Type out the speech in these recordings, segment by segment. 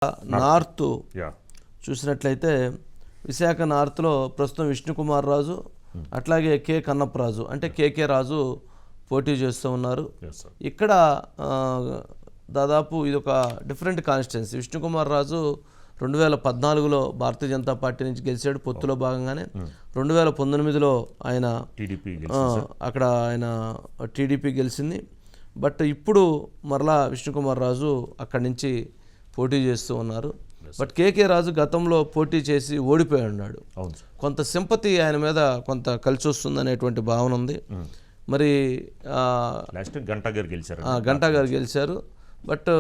North yeah చూసినట్లయితే విశాఖ నార్త్లో ప్రస్తుతం విష్ణుకుమార్ రాజు అట్లాగే కె కన్నప్పరాజు అంటే కేకే రాజు పోటీ చేస్తూ ఉన్నారు. Yes sir. ఇక్కడ దాదాపు ఇది ఒక డిఫరెంట్ కాన్స్టిట్యున్సీ. విష్ణుకుమార్ రాజు 2014లో భారతీయ జనతా పార్టీ నుంచి గెలిచాడు పొత్తులో భాగంగానే. 2019లో ఆయన టీడీపీ అక్కడ ఆయన టీడీపీ గెలిచింది. బట్ ఇప్పుడు మరలా విష్ణుకుమార్ రాజు అక్కడి నుంచి పోటీ చేస్తూ ఉన్నారు. బట్ కేకే రాజు గతంలో పోటీ చేసి ఓడిపోయి ఉన్నాడు. అవును సార్. కొంత సింపతి ఆయన మీద కొంత కలిసి వస్తుంది అనేటువంటి భావన ఉంది. మరి లాస్ట్ గంటా గారు గెలిచారు. గంటా గారు గెలిచారు. బట్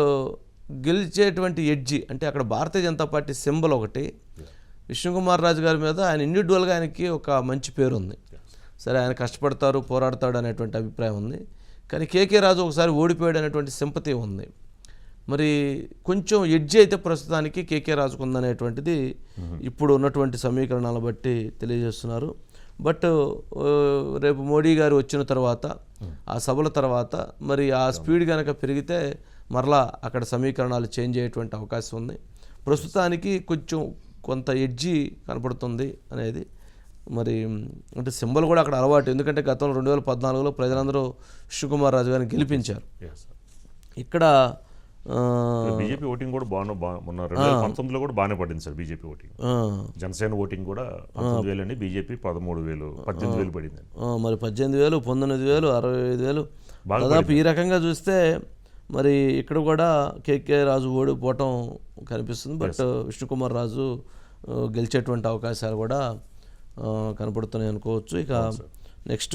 గెలిచేటువంటి ఎడ్జి అంటే అక్కడ భారతీయ జనతా పార్టీ సింబల్ ఒకటి, విష్ణుకుమార్ రాజు గారి మీద ఆయన ఇండివిజువల్గా ఆయనకి ఒక మంచి పేరు ఉంది. సరే ఆయన కష్టపడతారు, పోరాడతాడు అనేటువంటి అభిప్రాయం ఉంది. కానీ కేకే రాజు ఒకసారి ఓడిపోయాడు అనేటువంటి సింపతి ఉంది. మరి కొంచెం ఎడ్జి అయితే ప్రస్తుతానికి కేకే రాజుకు ఉందనేటువంటిది ఇప్పుడు ఉన్నటువంటి సమీకరణాలను బట్టి తెలియజేస్తున్నారు. బట్ రేపు మోడీ గారు వచ్చిన తర్వాత ఆ సభల తర్వాత మరి ఆ స్పీడ్ కనుక పెరిగితే మరలా అక్కడ సమీకరణాలు చేంజ్ అయ్యేటువంటి అవకాశం ఉంది. ప్రస్తుతానికి కొంత ఎడ్జి కనపడుతుంది అనేది మరి అంటే సింబల్ కూడా అక్కడ అలవాటు. ఎందుకంటే గతంలో 2014లో ప్రజలందరూ విష్ణుకుమార్ రాజు గారిని గెలిపించారు. ఇక్కడ బీజేపీ ఓటింగ్ కూడా మొన్న 2019లో కూడా బాగానే పడింది sir. BJP voting, Janasena voting కూడా 19,000 అండి, బీజేపీ 18,000 పడింది. మరి 18,000, 19,000, 65,000 దాదాపు ఈ రకంగా చూస్తే మరి ఇక్కడ కూడా కేకే రాజు ఓడిపోవటం కనిపిస్తుంది. బట్ విష్ణుకుమార్ రాజు గెలిచేటువంటి అవకాశాలు కూడా కనపడుతున్నాయి అనుకోవచ్చు. ఇక నెక్స్ట్